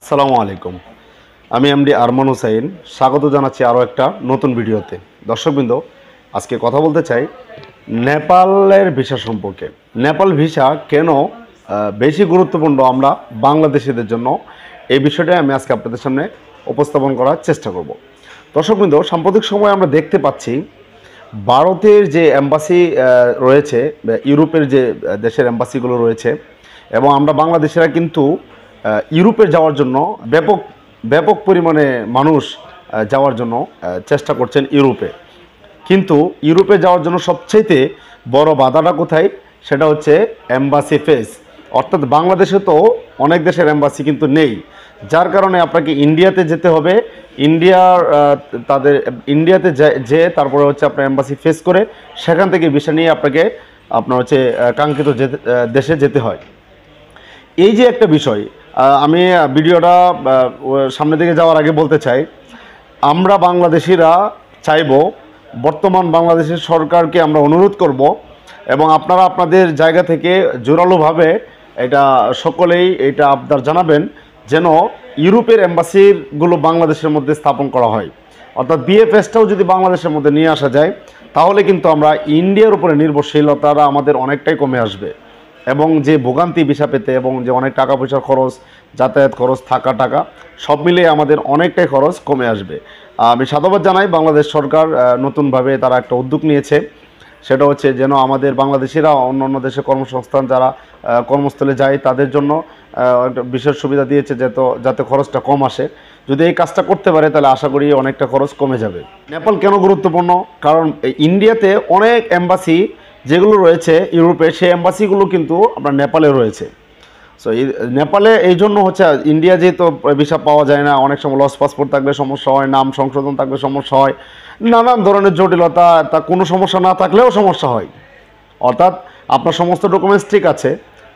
আসসালামু আলাইকুম। আমি এমডি আরমান হুসাইন, স্বাগত জানাচ্ছি আরও একটা নতুন ভিডিওতে। দর্শকবৃন্দ, আজকে কথা বলতে চাই নেপালের ভিসা সম্পর্কে। নেপাল ভিসা কেন বেশি গুরুত্বপূর্ণ আমরা বাংলাদেশিদের জন্য, এই বিষয়টা আমি আজকে আপনাদের সামনে উপস্থাপন করার চেষ্টা করব। দর্শকবৃন্দ, সাম্প্রতিক সময়ে আমরা দেখতে পাচ্ছি ভারতের যে এম্বাসি রয়েছে, ইউরোপের যে দেশের এম্বাসিগুলো রয়েছে, এবং আমরা বাংলাদেশিরা কিন্তু ইউরোপে যাওয়ার জন্য ব্যাপক ব্যাপক পরিমাণে মানুষ যাওয়ার জন্য চেষ্টা করছেন ইউরোপে। কিন্তু ইউরোপে যাওয়ার জন্য সবচাইতে বড় বাধাটা কোথায়? সেটা হচ্ছে এম্বাসি ফেস। অর্থাৎ বাংলাদেশে তো অনেক দেশের এম্বাসি কিন্তু নেই, যার কারণে আপনাকে ইন্ডিয়াতে যেতে হবে। ইন্ডিয়াতে যে তারপরে হচ্ছে আপনার এম্বাসি ফেস করে সেখান থেকে ভিসা নিয়ে আপনার হচ্ছে কাঙ্ক্ষিত দেশে যেতে হয়। এই যে একটা বিষয়, আমি ভিডিওটা সামনের দিকে যাওয়ার আগে বলতে চাই, আমরা বাংলাদেশিরা চাইব, বর্তমান বাংলাদেশের সরকারকে আমরা অনুরোধ করব, এবং আপনারা আপনাদের জায়গা থেকে জোরালোভাবে সকলেই এটা আবদার জানাবেন যেন ইউরোপের এম্বাসিগুলো বাংলাদেশের মধ্যে স্থাপন করা হয়। অর্থাৎ বিএফএসটাও যদি বাংলাদেশের মধ্যে নিয়ে আসা যায়, তাহলে কিন্তু আমরা ইন্ডিয়ার উপরে নির্ভরশীলতাটা আমাদের অনেকটাই কমে আসবে, এবং যে ভোগান্তি ভিসা পেতে এবং যে অনেক টাকা পয়সার খরচ, যাতায়াত খরচ, থাকা টাকা সব মিলিয়ে আমাদের অনেকটাই খরচ কমে আসবে। আমি সাধুবাদ জানাই বাংলাদেশ সরকার, নতুনভাবে তারা একটা উদ্যোগ নিয়েছে। সেটা হচ্ছে যেন আমাদের বাংলাদেশিরা অন্য দেশে কর্মসংস্থান যারা কর্মস্থলে যায় তাদের জন্য একটা বিশেষ সুবিধা দিয়েছে, যাতে খরচটা কম আসে। যদি এই কাজটা করতে পারে তাহলে আশা করি অনেকটা খরচ কমে যাবে। নেপাল কেন গুরুত্বপূর্ণ? কারণ ইন্ডিয়াতে অনেক এম্বাসি যেগুলো রয়েছে ইউরোপে, সেই এম্বাসিগুলো কিন্তু আপনার নেপালে রয়েছে। সো নেপালে এই জন্য হচ্ছে, ইন্ডিয়া যেহেতু ভিসা পাওয়া যায় না, অনেক সময় লস পাসপোর্ট থাকলে সমস্যা হয়, নাম সংশোধন থাকলে সমস্যা হয়, নানান ধরনের জটিলতা, তা কোনো সমস্যা না থাকলেও সমস্যা হয়। অর্থাৎ আপনার সমস্ত ডকুমেন্টস ঠিক আছে,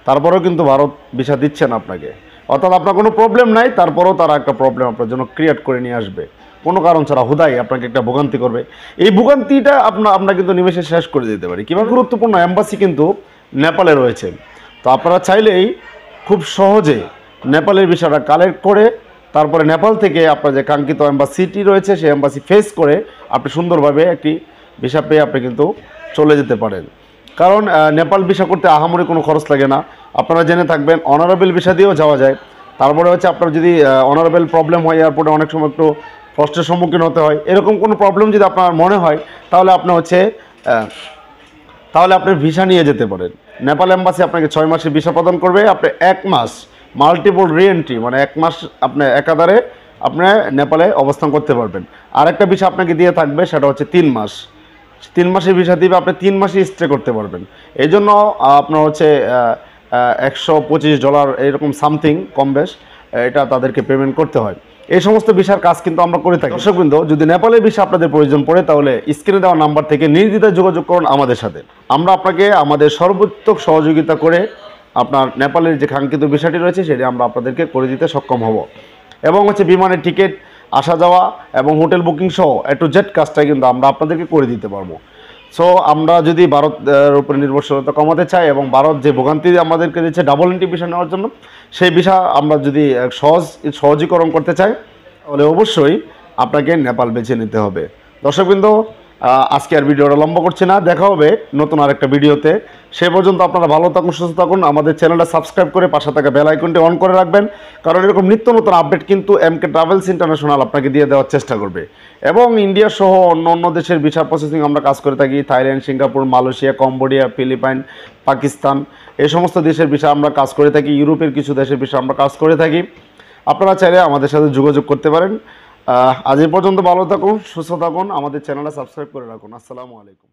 তারপরেও কিন্তু ভারত ভিসা দিচ্ছে না আপনাকে। অর্থাৎ আপনার কোনো প্রবলেম নাই, তারপরেও তারা একটা প্রবলেম আপনার জন্য ক্রিয়েট করে নিয়ে আসবে, কোনো কারণ ছাড়া হুদাই আপনাকে একটা ভোগান্তি করবে। এই ভোগান্তিটা আমরা কিন্তু নিমেষে শেষ করে দিতে পারি। কীভাবে? গুরুত্বপূর্ণ এম্বাসি কিন্তু নেপালে রয়েছে। তো আপনারা চাইলেই খুব সহজে নেপালের ভিসাটা কালেক্ট করে তারপরে নেপাল থেকে আপনার যে কাঙ্ক্ষিত এম্বাসিটি রয়েছে সেই এম্বাসি ফেস করে আপনি সুন্দরভাবে একটি ভিসা পেয়ে আপনি কিন্তু চলে যেতে পারেন। কারণ নেপাল ভিসা করতে আহামরি কোনো খরচ লাগে না। আপনারা জেনে থাকবেন অনারেবল ভিসা দিয়েও যাওয়া যায়। তারপরে হচ্ছে আপনার যদি অনারেবল প্রবলেম হয়, এয়ারপোর্টে অনেক সময় একটু কষ্টের সম্মুখীন হতে হয়, এরকম কোনো প্রবলেম যদি আপনার মনে হয় তাহলে আপনি ভিসা নিয়ে যেতে পারেন। নেপাল এম্বাসি আপনাকে 6 মাসের ভিসা প্রদান করবে। আপনি 1 মাস মাল্টিপল রিএন্ট্রি, মানে 1 মাস আপনি একাধারে আপনি নেপালে অবস্থান করতে পারবেন। আরেকটা ভিসা আপনাকে দিয়ে থাকবে, সেটা হচ্ছে 3 মাস। 3 মাসের ভিসা দিবে, আপনি 3 মাসই স্টে করতে পারবেন। এই জন্য আপনার হচ্ছে $125 এরকম সামথিং কম বেশ এটা তাদেরকে পেমেন্ট করতে হয়। এই সমস্ত ভিসার কাজ কিন্তু আমরা করে থাকি। দর্শকবৃন্দ, যদি নেপালের ভিসা আপনাদের প্রয়োজন পড়ে তাহলে স্ক্রিনে দেওয়া নাম্বার থেকে নির্দ্বিধায় যোগাযোগ করুন আমাদের সাথে। আমরা আপনাকে আমাদের সর্বোত্তম সহযোগিতা করে আপনার নেপালের যে কাঙ্ক্ষিত ভিসাটি রয়েছে সেটি আমরা আপনাদেরকে করে দিতে সক্ষম হব। এবং হচ্ছে বিমানের টিকিট, আসা যাওয়া এবং হোটেল বুকিং সহ A to Z কাজটাই কিন্তু আমরা আপনাদেরকে করে দিতে পারবো। সো আমরা যদি ভারতের উপরে নির্ভরশীলতা কমাতে চাই এবং ভারত যে ভোগান্তি আমাদেরকে দিচ্ছে ডাবল এন্ট্রি ভিসা নেওয়ার জন্য, সেই ভিসা আমরা যদি সহজীকরণ করতে চাই তাহলে অবশ্যই আপনাকে নেপাল বেছে নিতে হবে। দর্শকবৃন্দ, আজকে আর ভিডিওটা লম্বা করছি না, দেখা হবে নতুন আরেকটা ভিডিওতে। সে পর্যন্ত আপনারা ভালো থাকুন, সুস্থ থাকুন। আমাদের চ্যানেলটা সাবস্ক্রাইব করে পাশে থাকা বেল আইকনটি অন করে রাখবেন, কারণ এরকম নিত্য নতুন আপডেট কিন্তু এমকে ট্রাভেলস ইন্টারন্যাশনাল আপনাকে দিয়ে দেওয়ার চেষ্টা করবে। এবং ইন্ডিয়া সহ অন্য দেশের ভিসা প্রসেসিং আমরা কাজ করে থাকি। Thailand, Singapore, Malaysia, Cambodia, Philippines, Pakistan, এই সমস্ত দেশের ভিসা আমরা কাজ করে থাকি। ইউরোপের কিছু দেশের ভিসা আমরা কাজ করে থাকি। আপনারা চাইলে আমাদের সাথে যোগাযোগ করতে পারেন। আজ এই পর্যন্ত ভালো থাকুন, সুস্থ থাকুন, আমাদের চ্যানেলটা সাবস্ক্রাইব করে রাখুন। আসসালামু আলাইকুম।